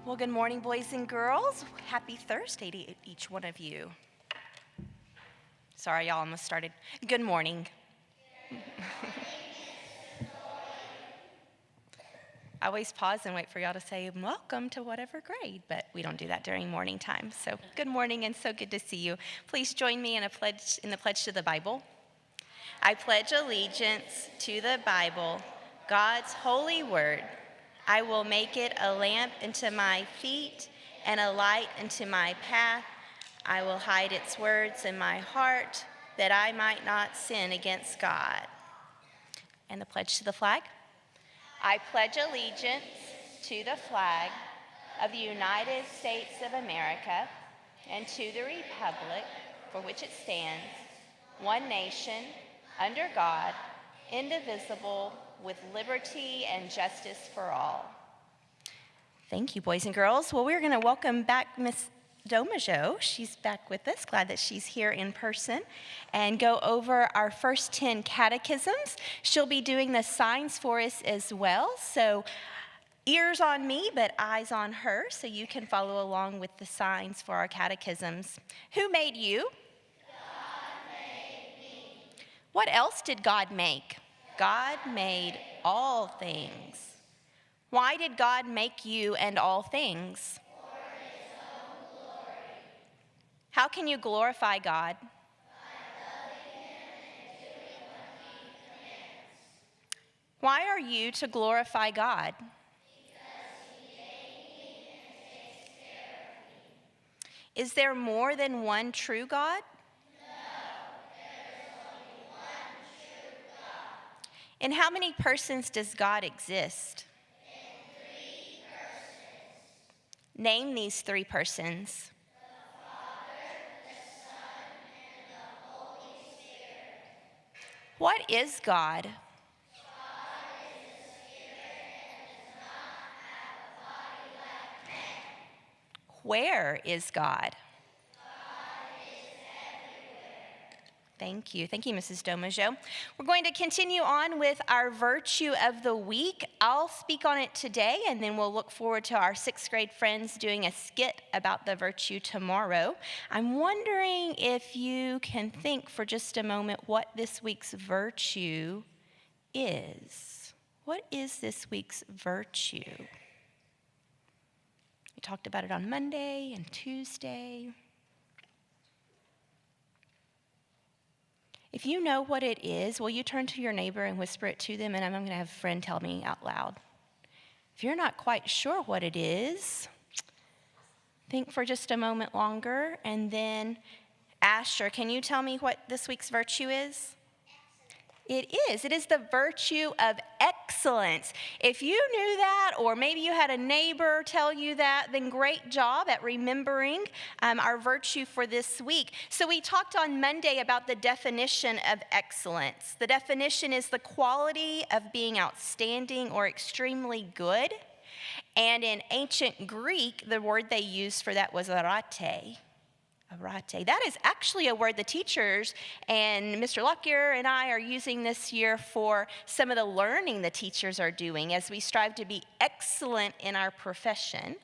Well, good morning, boys and girls. Happy Thursday to each one of you. Sorry, y'all almost started. Good morning. I always pause and wait for y'all to say, welcome to whatever grade, but we don't do that during morning time. So good morning and so good to see you. Please join me in the pledge to the Bible. I pledge allegiance to the Bible, God's holy word. I will make it a lamp unto my feet and a light unto my path. I will hide its words in my heart that I might not sin against God. And the pledge to the flag. I pledge allegiance to the flag of the United States of America and to the republic for which it stands, one nation, under God, indivisible, with liberty and justice for all. Thank you, boys and girls. Well, we're going to welcome back Miss Domajo. She's back with us. Glad that she's here in person. And go over our first 10 catechisms. She'll be doing the signs for us as well. So ears on me, but eyes on her, so you can follow along with the signs for our catechisms. Who made you? God made me. What else did God make? God made all things. Why did God make you and all things? For his own glory. How can you glorify God? By loving him and doing what he commands. Why are you to glorify God? Because he made me and takes care of me. Is there more than one true God? In how many persons does God exist? In 3 persons. Name these 3 persons. The Father, the Son, and the Holy Spirit. What is God? God is a spirit and does not have a body like man. Where is God? God is everywhere. Thank you. Thank you, Mrs. Domajo. We're going to continue on with our virtue of the week. I'll speak on it today, and then we'll look forward to our 6th grade friends doing a skit about the virtue tomorrow. I'm wondering if you can think for just a moment what this week's virtue is. What is this week's virtue? We talked about it on Monday and Tuesday. If you know what it is, will you turn to your neighbor and whisper it to them? And I'm going to have a friend tell me out loud. If you're not quite sure what it is, think for just a moment longer. And then, Asher, can you tell me what this week's virtue is? It is the virtue of excellence. If you knew that, or maybe you had a neighbor tell you that, then great job at remembering our virtue for this week. So we talked on Monday about the definition of excellence. The definition is the quality of being outstanding or extremely good. And in ancient Greek, the word they used for that was arete. Arete. That is actually a word the teachers and Mr. Lockyer and I are using this year for some of the learning the teachers are doing as we strive to be excellent in our profession.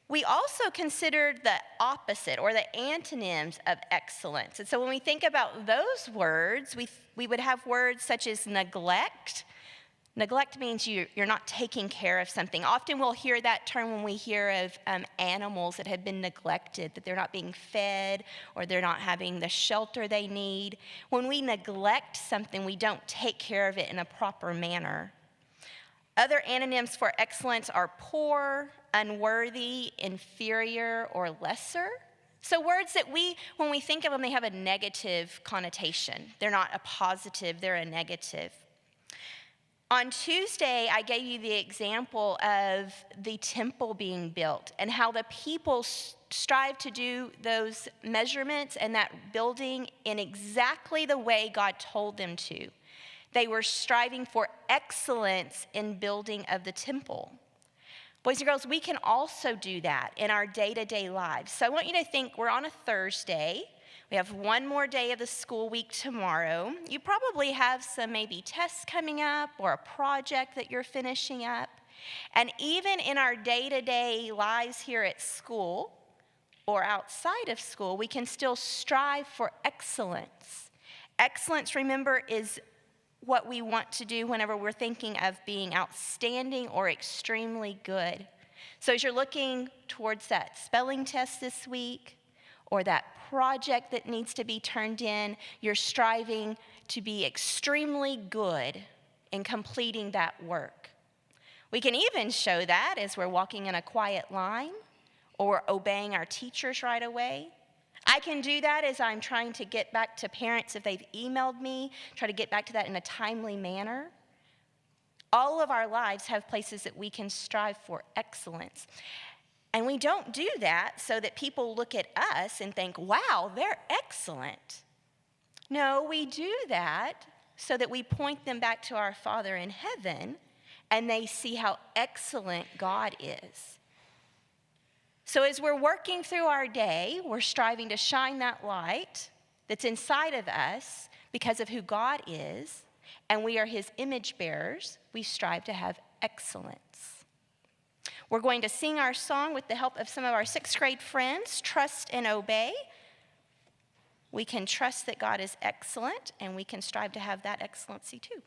We also considered the opposite or the antonyms of excellence. And so when we think about those words, we would have words such as neglect. Neglect means you're not taking care of something. Often we'll hear that term when we hear of animals that have been neglected, that they're not being fed or they're not having the shelter they need. When we neglect something, we don't take care of it in a proper manner. Other antonyms for excellence are poor, unworthy, inferior, or lesser. So words that when we think of them, they have a negative connotation. They're not a positive, they're a negative. On Tuesday, I gave you the example of the temple being built and how the people strive to do those measurements and that building in exactly the way God told them to. They were striving for excellence in building of the temple. Boys and girls, we can also do that in our day-to-day lives. So I want you to think we're on a Thursday. We have one more day of the school week tomorrow. You probably have some maybe tests coming up or a project that you're finishing up. And even in our day-to-day lives here at school or outside of school, we can still strive for excellence. Excellence, remember, is what we want to do whenever we're thinking of being outstanding or extremely good. So as you're looking towards that spelling test this week or that project that needs to be turned in, you're striving to be extremely good in completing that work. We can even show that as we're walking in a quiet line or obeying our teachers right away. I can do that as I'm trying to get back to parents if they've emailed me, try to get back to that in a timely manner. All of our lives have places that we can strive for excellence. And we don't do that so that people look at us and think, wow, they're excellent. No, we do that so that we point them back to our Father in heaven and they see how excellent God is. So as we're working through our day, we're striving to shine that light that's inside of us because of who God is, and we are his image bearers. We strive to have excellence. We're going to sing our song with the help of some of our 6th grade friends, Trust and Obey. We can trust that God is excellent, and we can strive to have that excellency too.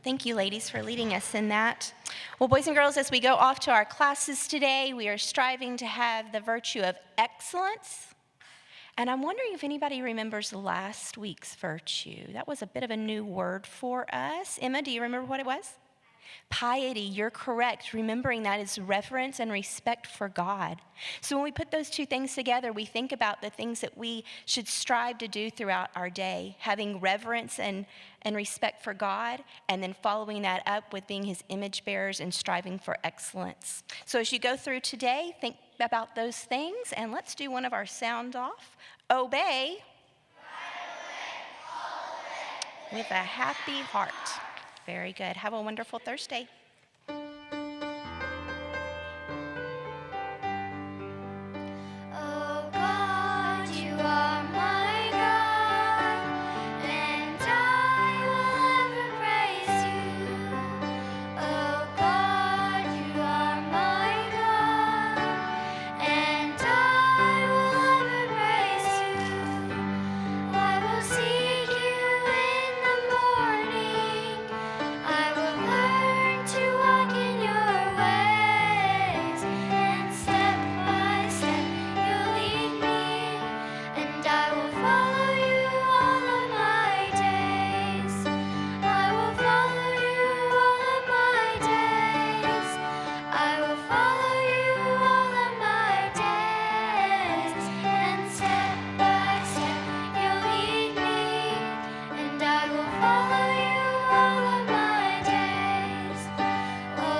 Thank you, ladies, for leading us in that. Well, boys and girls, as we go off to our classes today, we are striving to have the virtue of excellence. And I'm wondering if anybody remembers last week's virtue. That was a bit of a new word for us. Emma, do you remember what it was? Piety, you're correct, remembering that is reverence and respect for God. So when we put those two things together, we think about the things that we should strive to do throughout our day, having reverence and respect for God, and then following that up with being his image bearers and striving for excellence. So as you go through today, think about those things, and let's do one of our sound off. Obey with a happy heart. Very good. Have a wonderful Thursday.